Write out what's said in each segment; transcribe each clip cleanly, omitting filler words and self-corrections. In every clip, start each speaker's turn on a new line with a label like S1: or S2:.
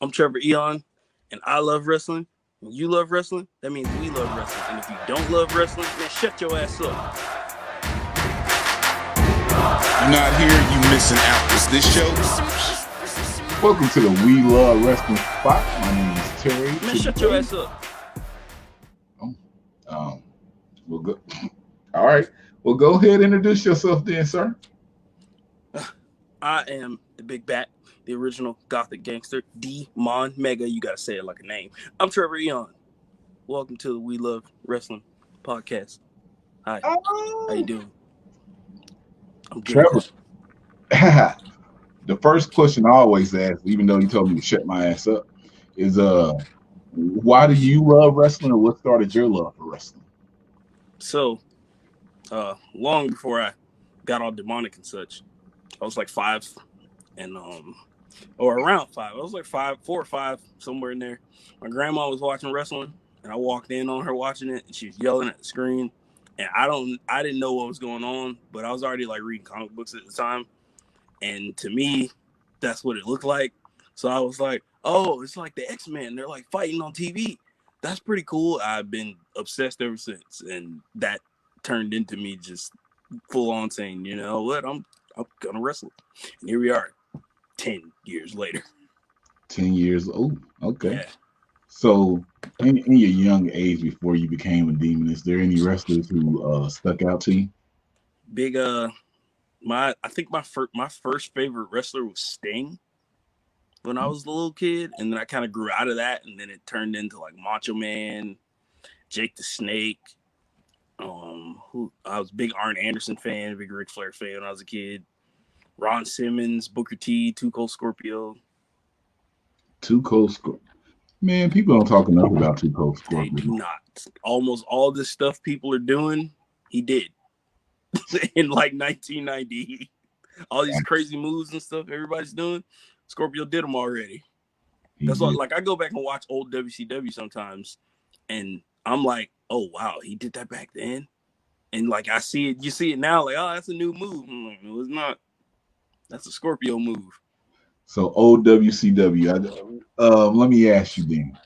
S1: I'm Trever Aeon, and I love wrestling. When you love wrestling, that means we love wrestling. And if you don't love wrestling, man, shut your ass up.
S2: You're not here, you missing out. Is this show?
S3: Welcome to the We Love Wrestling Spot. My name is Terry.
S1: Man, shut your ass up.
S3: Um, we'll go. All right. Well, go ahead and introduce yourself then, sir.
S1: I am the Big Bat, the original Gothic Gangster, D-Mon Mega. You gotta say it like a name. I'm Trever Aeon. Welcome to the We Love Wrestling podcast. Hi. How you doing? I'm good.
S3: Trevor. The first question I always ask, even though you told me to shut my ass up, is why do you love wrestling, or what started your love for wrestling?
S1: So, long before I got all demonic and such, I was like 5, and or around 5. I was like 5, 4 or 5, somewhere in there. My grandma was watching wrestling, and I walked in on her watching it, and she was yelling at the screen. And I didn't know what was going on, but I was already like reading comic books at the time, and to me, that's what it looked like. So I was like, oh, it's like the X-Men. They're like fighting on TV. That's pretty cool. I've been obsessed ever since, and that turned into me just full on saying, you know what, I'm gonna wrestle. And here we are, 10 years later.
S3: 10 years. Oh, okay.
S1: Yeah.
S3: So, in your young age before you became a demon, is there any wrestlers who stuck out to you?
S1: Big I think my first favorite wrestler was Sting when I was a little kid, and then I kind of grew out of that, and then it turned into like Macho Man, Jake the Snake. Who I was a big Arn Anderson fan, big Ric Flair fan when I was a kid. Ron Simmons, Booker T, Too Cold Scorpio.
S3: Too Cold Scorpio. Man, people don't talk enough about Too Cold
S1: They
S3: Scorpio.
S1: do not. Almost all this stuff people are doing, he did in like 1990. All these crazy moves and stuff everybody's doing, Scorpio did them already.
S3: He
S1: That's what,
S3: did.
S1: like, I go back and watch old WCW sometimes, and I'm like, oh wow, he did that back then. And like I see it, you see it now, like, oh, that's a new move. I'm like, no, it's not. That's a Scorpio move.
S3: So old WCW. Let me ask you then.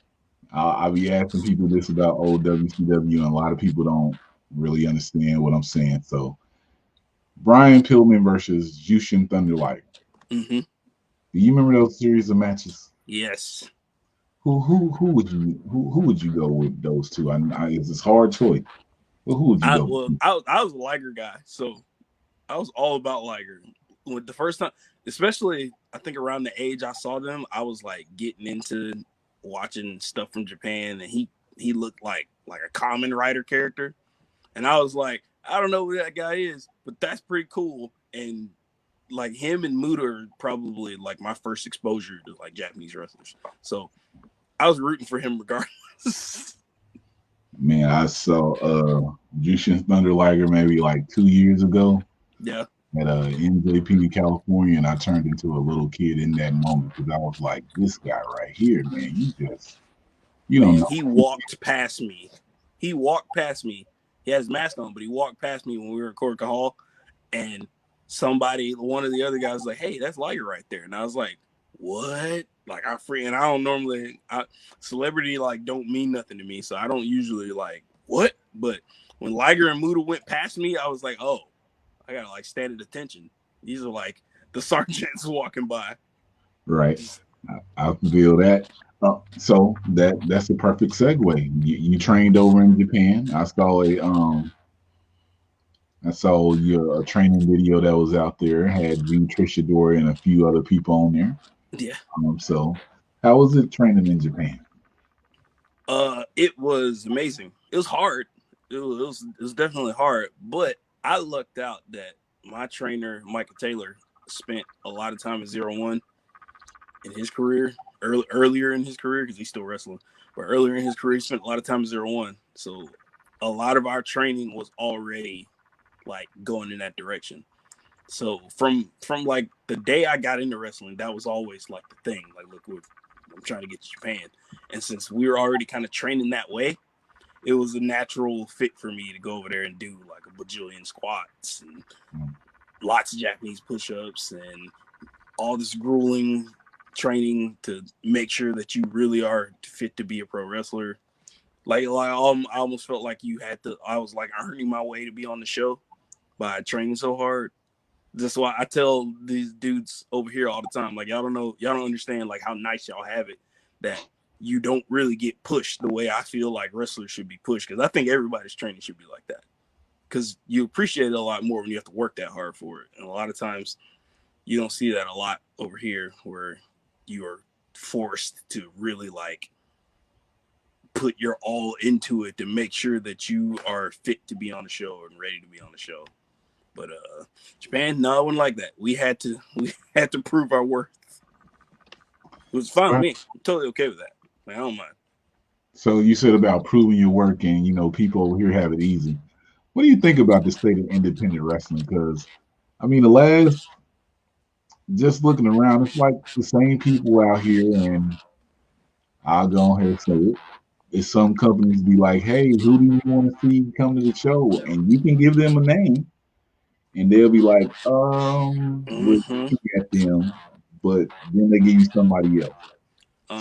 S3: I'll be asking people this about old WCW, and a lot of people don't really understand what I'm saying. So Brian Pillman versus Jushin Thunder Liger.
S1: Mm-hmm.
S3: Do you remember those series of matches?
S1: Yes.
S3: Who would you go with those two? It's a hard choice. But who would you go with?
S1: I was a Liger guy, so I was all about Liger. With the first time, especially I think around the age I saw them, I was like getting into watching stuff from Japan, and he looked like a common Rider character, and I was like, I don't know who that guy is, but that's pretty cool. And like him and Muta are probably like my first exposure to like Japanese wrestlers, so I was rooting for him regardless.
S3: Man, I saw Jushin Thunder Liger maybe like 2 years ago
S1: Yeah.
S3: at NJP California, and I turned into a little kid in that moment because I was like, this guy right here, man, you don't
S1: Man,
S3: know.
S1: he walked past me. He walked past me. He has his mask on, but he walked past me when we were at Corker Hall, and one of the other guys was like, hey, that's Liger right there. And I was like, what? Like, and I don't normally, celebrity, like, don't mean nothing to me, so I don't usually, like, what? But when Liger and Muta went past me, I was like, oh, I gotta, like, stand at attention. These are, like, the sergeants walking by.
S3: Right. I feel that. So that's a perfect segue. You trained over in Japan. I saw your training video that was out there. Had you, Trisha Dora, and a few other people on there.
S1: Yeah.
S3: So how was it training in Japan?
S1: It was amazing. It was hard. It was definitely hard, but I lucked out that my trainer, Michael Taylor, spent a lot of time at 0-1 in his career, earlier in his career, because he's still wrestling, but earlier in his career, he spent a lot of time at 0-1. So a lot of our training was already like going in that direction. So from like the day I got into wrestling, that was always like the thing. Like, look, I'm trying to get to Japan. And since we were already kind of training that way, it was a natural fit for me to go over there and do like a bajillion squats and lots of Japanese push-ups and all this grueling training to make sure that you really are fit to be a pro wrestler. I almost felt like you had to. I was like earning my way to be on the show by training so hard. That's why I tell these dudes over here all the time, like y'all don't know, y'all don't understand like how nice y'all have it that you don't really get pushed the way I feel like wrestlers should be pushed. Because I think everybody's training should be like that. Because you appreciate it a lot more when you have to work that hard for it. And a lot of times you don't see that a lot over here where you are forced to really like put your all into it to make sure that you are fit to be on the show and ready to be on the show. But Japan, no, it wasn't like that. We had to prove our worth. It was fine with me. I'm totally okay with that. Like, I don't mind.
S3: So you said about proving your work, and people over here have it easy. What do you think about the state of independent wrestling? Because I mean, the last just looking around, it's like the same people out here, and I'll go ahead and say it. If some companies be like, "Hey, who do you want to see come to the show?" and you can give them a name, and they'll be like, we're
S1: Mm-hmm.
S3: looking at them," but then they give you somebody else.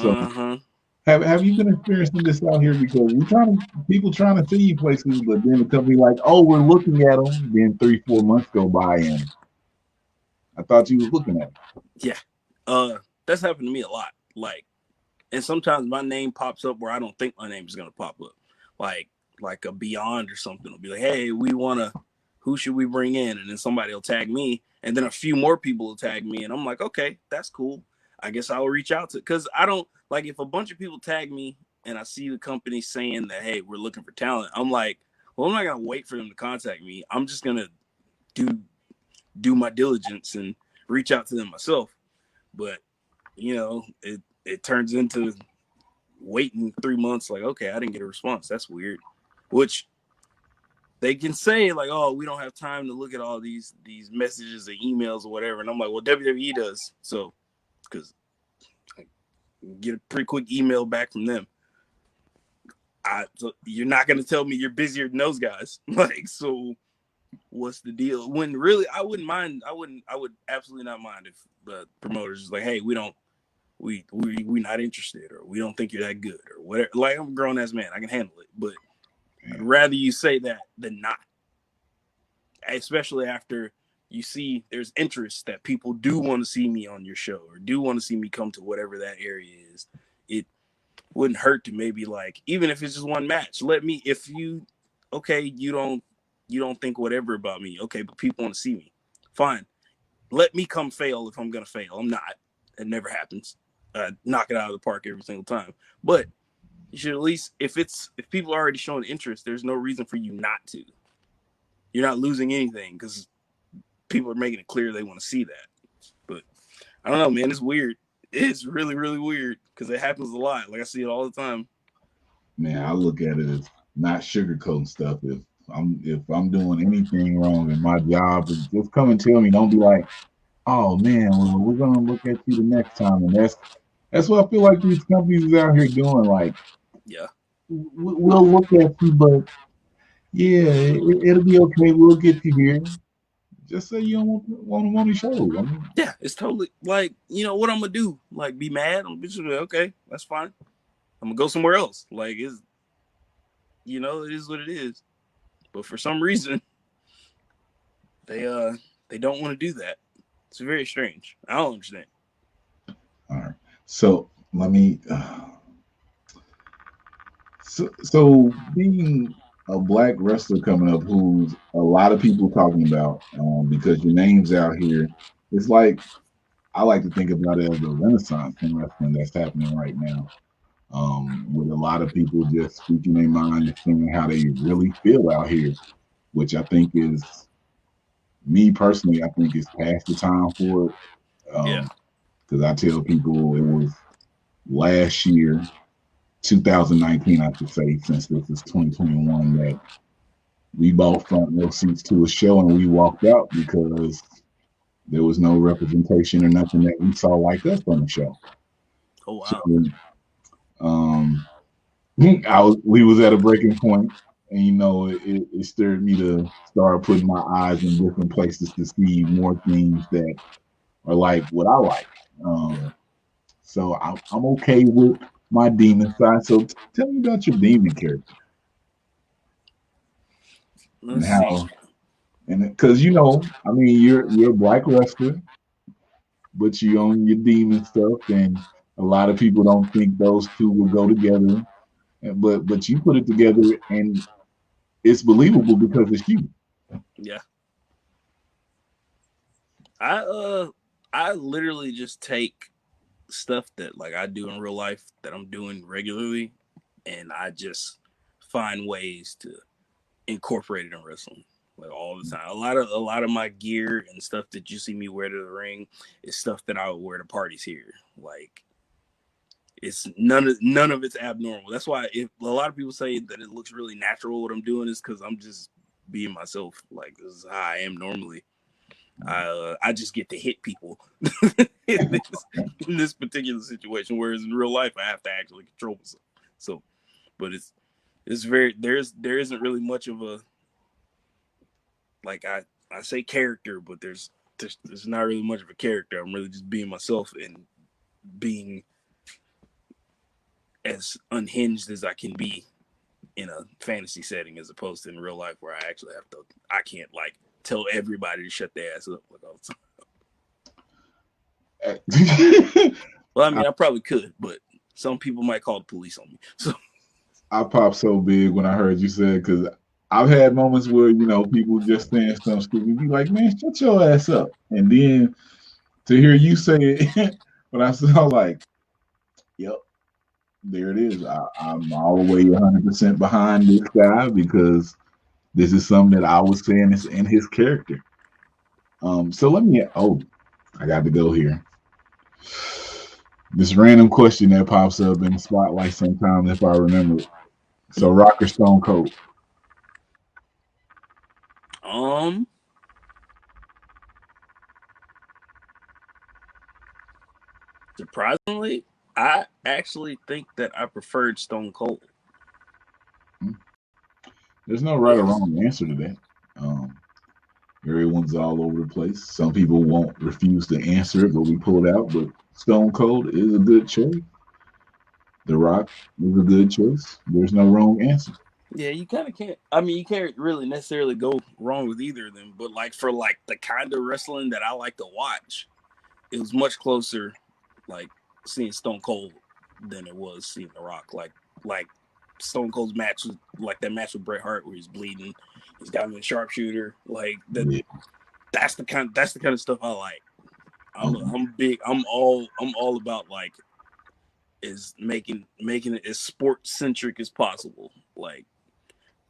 S3: So
S1: Uh-huh.
S3: have you been experiencing this out here? Because people trying to see you places, but then the company like, "Oh, we're looking at them." Then 3 4 months go by, and I thought you was looking at them.
S1: Yeah. That's happened to me a lot. Like, and sometimes my name pops up where I don't think my name is gonna pop up. Like like a Beyond or something will be like, hey, we wanna who should we bring in? And then somebody will tag me, and then a few more people will tag me, and I'm like, okay, that's cool. I guess I'll reach out to because I don't like if a bunch of people tag me and I see the company saying that hey, we're looking for talent, I'm like, well, I'm not gonna wait for them to contact me. I'm just gonna do do my diligence and reach out to them myself. But it turns into waiting 3 months. Like, okay, I didn't get a response. That's weird. Which they can say like, oh, we don't have time to look at all these messages or emails or whatever. And I'm like, well, WWE does. So because I get a pretty quick email back from them. So you're not gonna tell me you're busier than those guys. Like, so what's the deal? When really I wouldn't mind. I would absolutely not mind if the promoters is like, hey, we not interested, or we don't think you're that good, or whatever. Like, I'm a grown ass man, I can handle it. But I'd rather you say that than not. Especially after you see there's interest that people do want to see me on your show or do want to see me come to whatever that area is. It wouldn't hurt to maybe like, even if it's just one match, let me if you okay, you don't think whatever about me. Okay, but people want to see me. Fine. Let me come fail if I'm gonna fail. I'm not. It never happens. Knock it out of the park every single time. But you should at least if people are already showing interest, there's no reason for you not to. You're not losing anything because people are making it clear they want to see that. But I don't know, man. It's weird. It's really, really weird because it happens a lot. Like I see it all the time.
S3: Man, I look at it as not sugarcoating stuff. If I'm doing anything wrong in my job, just come and tell me. Don't be like, "Oh man, well, we're gonna look at you the next time." And that's what I feel like these companies is out here doing. Like,
S1: Yeah.
S3: we'll look at you, but yeah, it'll be okay. We'll get you here. Just say you don't want to show. I mean,
S1: Yeah, it's totally like, what I'm gonna do? Like, be mad? I'm just okay, that's fine. I'm gonna go somewhere else. Like, it is what it is. But for some reason, they don't want to do that. It's very strange. I don't understand.
S3: all right. So let me. So being a black wrestler coming up, who's a lot of people talking about, because your name's out here, it's like I like to think about it as a renaissance in wrestling that's happening right now. With a lot of people just speaking their mind and saying how they really feel out here, which I think is me personally. I think it's past the time for it.
S1: Yeah.
S3: Because I tell people it was last year, 2019, I should say, since this is 2021, that we bought front row seats to a show and we walked out because there was no representation or nothing that we saw like us on the show.
S1: Oh
S3: So
S1: wow.
S3: um, we was at a breaking point, and it stirred me to start putting my eyes in different places to see more things that are like what I like.
S1: Yeah.
S3: So I'm okay with my demon side. So tell me about your demon character and
S1: Let's see.
S3: how, and because I mean, you're a black wrestler, but you own your demon stuff, and a lot of people don't think those two will go together, but you put it together, and it's believable because it's you.
S1: Yeah, I I literally just take stuff that like I do in real life that I'm doing regularly, and I just find ways to incorporate it in wrestling like all the time. A lot of my gear and stuff that you see me wear to the ring is stuff that I would wear to parties here. Like it's none of it's abnormal. That's why if a lot of people say that it looks really natural what I'm doing is because I'm just being myself. Like this is how I am normally. I just get to hit people in this particular situation, whereas in real life I have to actually control myself. So, but it's very there isn't really much of a like I say character, but there's not really much of a character. I'm really just being myself and being as unhinged as I can be in a fantasy setting, as opposed to in real life where I actually have to. I can't like tell everybody to shut their ass up like all the time. Well, I mean, I probably could, but some people might call the police on me. So
S3: I popped so big when I heard you say it because I've had moments where people just saying something stupid, be like, "Man, shut your ass up," and then to hear you say it, when I saw like, "Yep, there it is." I'm all the way 100% behind this guy because this is something that I was saying is in his character. So let me. Oh, I got to go here. This random question that pops up in the spotlight sometimes if I remember it. So Rocker Stone Cold.
S1: um, surprisingly, I actually think that I preferred Stone Cold.
S3: Hmm? There's no right or
S1: Yes.
S3: wrong answer to that. Um, Everyone's all over the place. Some people won't refuse to answer it, but we pull it out. But Stone Cold is a good choice. The Rock is a good choice. There's no wrong answer.
S1: Yeah, you kind of can't. I mean, you can't really necessarily go wrong with either of them. But like for like the kind of wrestling that I like to watch, it was much closer, like seeing Stone Cold than it was seeing The Rock. Like Stone Cold's match was like that match with Bret Hart where he's bleeding, he's got him in sharpshooter. Like that.
S3: Yeah.
S1: That's the kind of stuff I like.
S3: Okay.
S1: I'm big. I'm all about like is making it as sport centric as possible. Like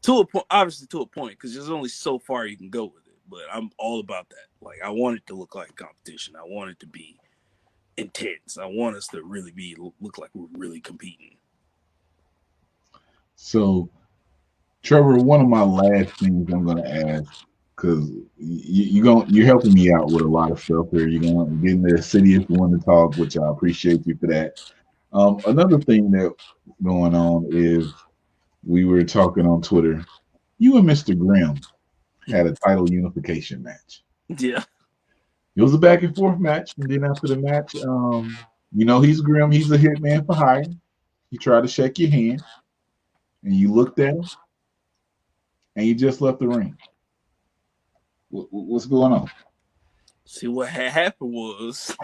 S1: to a point, obviously to a point, because there's only so far you can go with it. But I'm all about that. Like I want it to look like competition. I want it to be intense. I want us to really be look like we're really competing.
S3: So, Trevor, one of my last things I'm going to ask, because you're helping me out with a lot of stuff here. You're going to get in the city if you want to talk, which I appreciate you for that. Another thing that going on is we were talking on Twitter. You and Mr. Grimm had a title unification match.
S1: Yeah,
S3: It was a back and forth match, and then after the match, he's Grimm. He's a hitman for hire. He tried to shake your hand, and you looked at him, and you just left the ring. What's going on?
S1: see what had happened was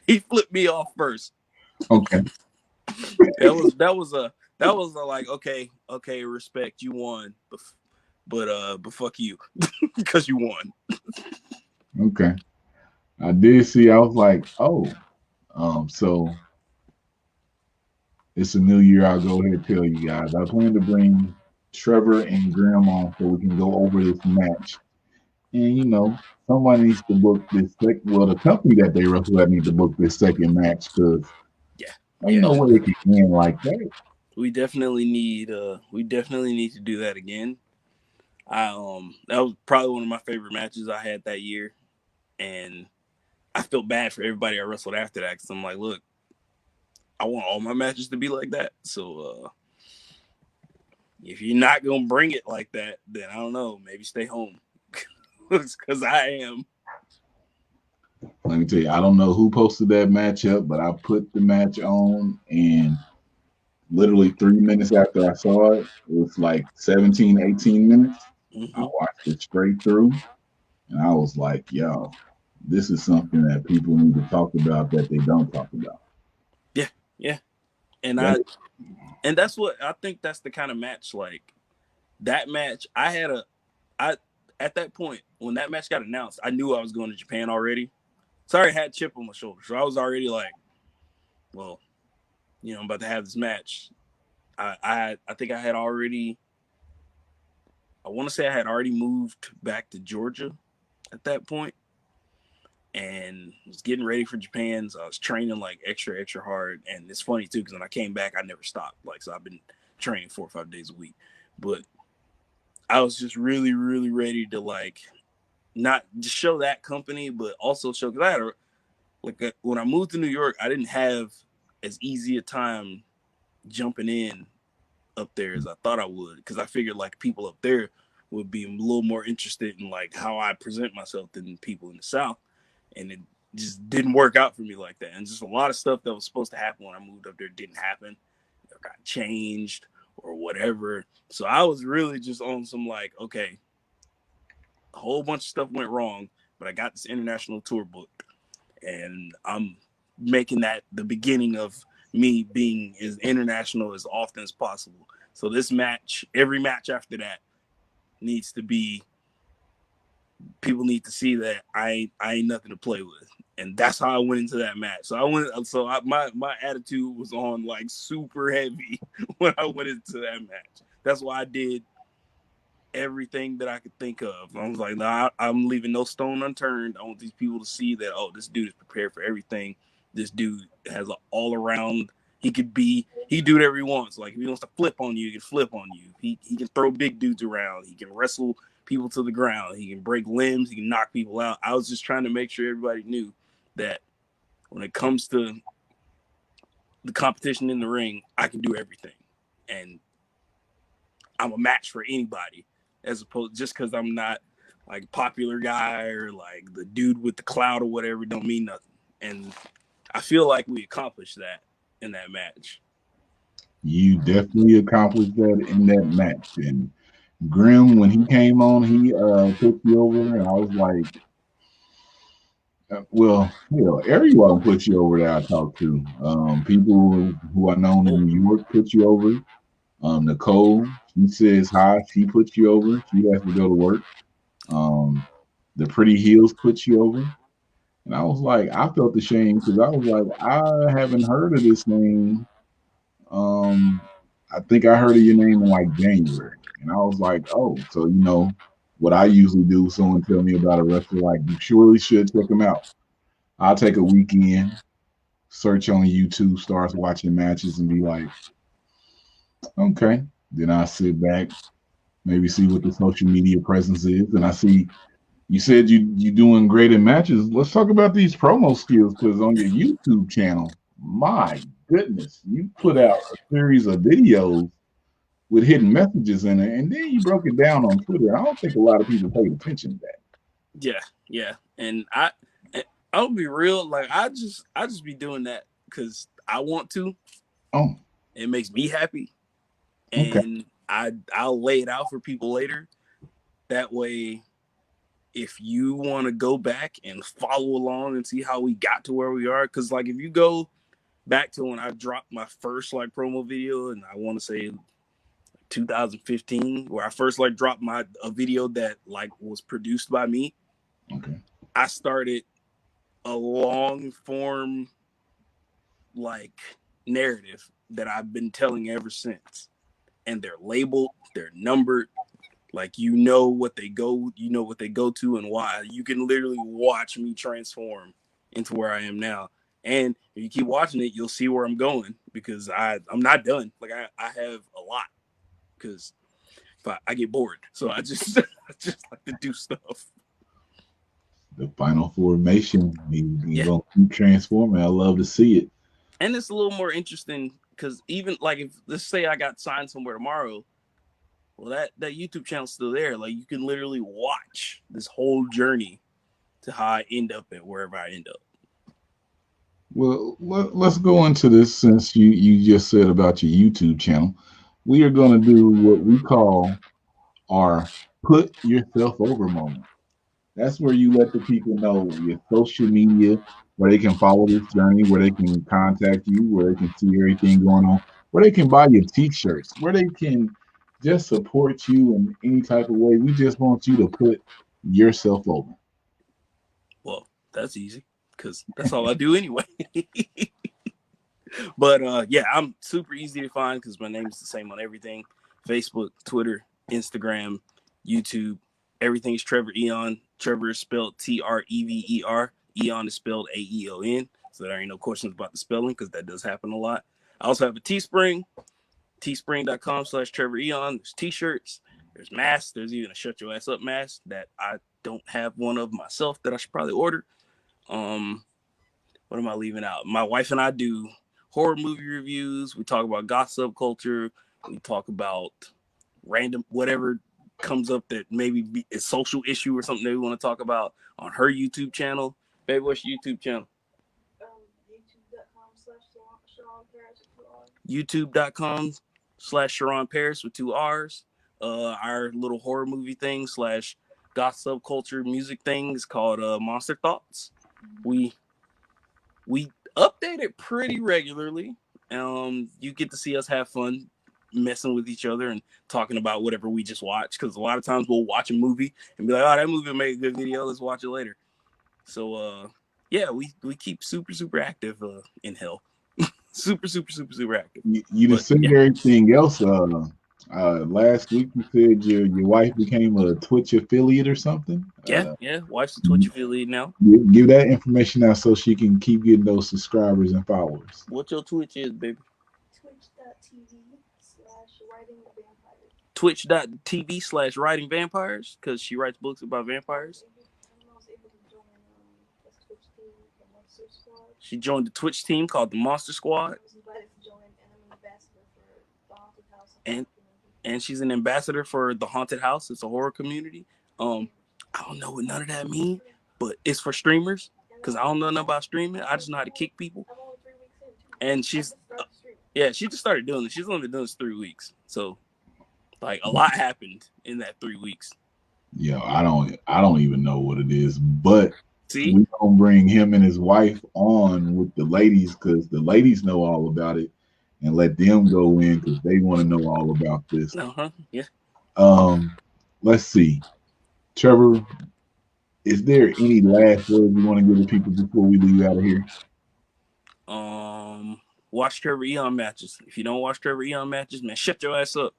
S1: he flipped me off first.
S3: Okay,
S1: That was a like okay respect you won but fuck you because you won.
S3: okay. I did see. I was like, oh, so it's a new year. I'll go ahead and tell you guys. I plan to bring Trevor and Grimm on so we can go over this match. And somebody needs to book this well, the company that they wrestle at need to book this second match because
S1: Yeah,
S3: ain't
S1: yeah.
S3: no way it can end like that.
S1: We definitely need to do that again. That was probably one of my favorite matches I had that year, and I felt bad for everybody I wrestled after that because I'm like, look, I want all my matches to be like that. So if you're not gonna bring it like that, then I don't know, maybe stay home because I am.
S3: Let me tell you, I don't know who posted that matchup, but I put the match on, and literally 3 minutes after I saw it, it was like 17, 18 minutes. I
S1: Hmm.
S3: watched it straight through, and I was like, yo, this is something that people need to talk about that they don't talk about.
S1: Yeah, yeah, and
S3: That
S1: that's what I think. That's the kind of match like that match. I at that point when that match got announced, I knew I was going to Japan already. So I already had chip on my shoulder, so I was already like, well, I'm about to have this match. I think I had already. I want to say I had already moved back to Georgia at that point, and was getting ready for Japan. So I was training like extra hard, and it's funny too because when I came back, I never stopped. Like so, I've been training 4 or 5 days a week, but I was just really ready to like not just show that company, but also show because I had when I moved to New York, I didn't have as easy a time jumping in up there as I thought I would because I figured like people up there would be a little more interested in like how I present myself than people in the South, and it just didn't work out for me like that. And just a lot of stuff that was supposed to happen when I moved up there didn't happen, or got changed or whatever. So I was really just on some like, okay, a whole bunch of stuff went wrong, but I got this international tour booked, and I'm making that the beginning of me being as international as often as possible. So this match, every match after that, needs to be people need to see that I ain't nothing to play with, and that's how I went into that match. So my attitude was on like super heavy when I went into that match. That's why I did everything that I could think of. I was like, nah, I'm leaving no stone unturned. I want these people to see that, oh, this dude is prepared for everything. This dude has an all around. He can do whatever he wants. Like if he wants to flip on you, he can flip on you. He can throw big dudes around. He can wrestle people to the ground. He can break limbs. He can knock people out. I was just trying to make sure everybody knew that when it comes to the competition in the ring, I can do everything. And I'm a match for anybody, as opposed just because I'm not like a popular guy or like the dude with the clout or whatever don't mean nothing. And I feel like we accomplished that in that match.
S3: you definitely accomplished that in that match. And Grim, when he came on, he put you over, and I was like, well, everyone puts you over that I talk to. People who are known in
S1: Oh,
S3: New York put you over. Nicole, she says hi. She puts you over. She has to go to work. Um, the Pretty Heels put you over. And I was like, I felt ashamed because I was like, I haven't heard of this name. Um, I think I heard of your name in like January. And I was like, oh, so what I usually do, someone tell me about a wrestler, like you surely should check him out. I'll take a weekend, search on YouTube, start watching matches, and be like, okay. Then I sit back, maybe see what the social media presence is, and I see you said you doing great in matches. Let's talk about these promo skills because on your YouTube channel, my goodness, you put out a series of videos with hidden messages in it, and then you broke it down on Twitter. I don't think a lot of people paid attention to that.
S1: yeah, yeah. And I'll be real. Like I just be doing that because I want to.
S3: Oh,
S1: It makes me happy,
S3: okay.
S1: and I'll lay it out for people later. That way, if you want to go back and follow along and see how we got to where we are, because like if you go back to when I dropped my first like promo video, and I want to say 2015, where I first like dropped my a video that like was produced by me.
S3: Okay.
S1: I started a long form like narrative that I've been telling ever since, and they're labeled, they're numbered. Like you know what they go to and why. You can literally watch me transform into where I am now. And if you keep watching it, you'll see where I'm going because I'm not done. Like I have a lot because if I get bored. So I just I just like to do stuff.
S3: The final formation, you
S1: Yeah.
S3: gonna keep transforming. I love to see it.
S1: And it's a little more interesting because even like if let's say I got signed somewhere tomorrow, well that YouTube channel's still there. Like you can literally watch this whole journey to how I end up at wherever I end up.
S3: Well, let's go into this since you just said about your YouTube channel. We are going to do what we call our put yourself over moment. That's where you let the people know your social media, where they can follow this journey, where they can contact you, where they can see everything going on, where they can buy your t-shirts, where they can just support you in any type of way. We just want you to put yourself over.
S1: Well, that's easy because that's all I do anyway. But yeah, I'm super easy to find because my name is the same on everything: Facebook, Twitter, Instagram, YouTube. Everything's Trever Aeon. Trever is spelled Trever. Aeon is spelled Aeon. So there ain't no questions about the spelling because that does happen a lot. I also have a Teespring, teespring.com/Trever Aeon. There's t-shirts, there's masks, there's even a Shut Your Ass Up mask that I don't have one of myself that I should probably order. What am I leaving out? My wife and I do horror movie reviews. We talk about goth subculture. We talk about random whatever comes up that maybe be a social issue or something that we want to talk about on her YouTube channel. Baby, what's your YouTube channel? YouTube.com/Sharon Paris with 2 R's. Our little horror movie thing / goth subculture music thing is called Monster Thoughts. We update it pretty regularly. You get to see us have fun messing with each other and talking about whatever we just watched, because a lot of times we'll watch a movie and be like, oh, that movie made a good video, let's watch it later. So yeah, we keep super active in hell. super active.
S3: You just said everything else. Last week you said your wife became a Twitch affiliate or something.
S1: Yeah, wife's a Twitch affiliate now.
S3: Give that information out so she can keep getting those subscribers and followers.
S1: What your Twitch is, baby?
S4: Twitch.tv/writing vampires.
S1: Twitch.tv/writing vampires, because she writes books about vampires. She joined the Twitch team called the Monster Squad. And she's an ambassador for the Haunted House. It's a horror community. I don't know what none of that means, but it's for streamers, because I don't know nothing about streaming. I just know how to kick people. And she just started doing it. She's only been doing this 3 weeks. So like a lot happened in that 3 weeks.
S3: Yeah, I don't even know what it is, but
S1: see,
S3: we gonna bring him and his wife on with the ladies, because the ladies know all about it, and let them go in because they want to know all about this.
S1: Yeah.
S3: Let's see, Trevor, is there any last words you want to give the people before we leave out of here?
S1: Watch Trever Aeon matches. If you don't watch Trever Aeon matches, man, shut your ass up.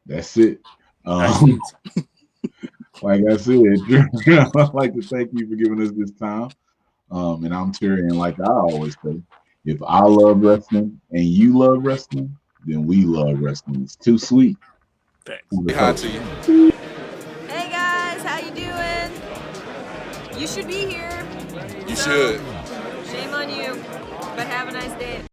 S3: That's it. Like I said, I'd like to thank you for giving us this time. And I'm Terry, and like I always say, if I love wrestling and you love wrestling, then we love wrestling. It's too sweet.
S2: Say hi to you.
S4: Hey guys, how you doing? You should be here.
S2: You should.
S4: Shame on you, but have a nice day.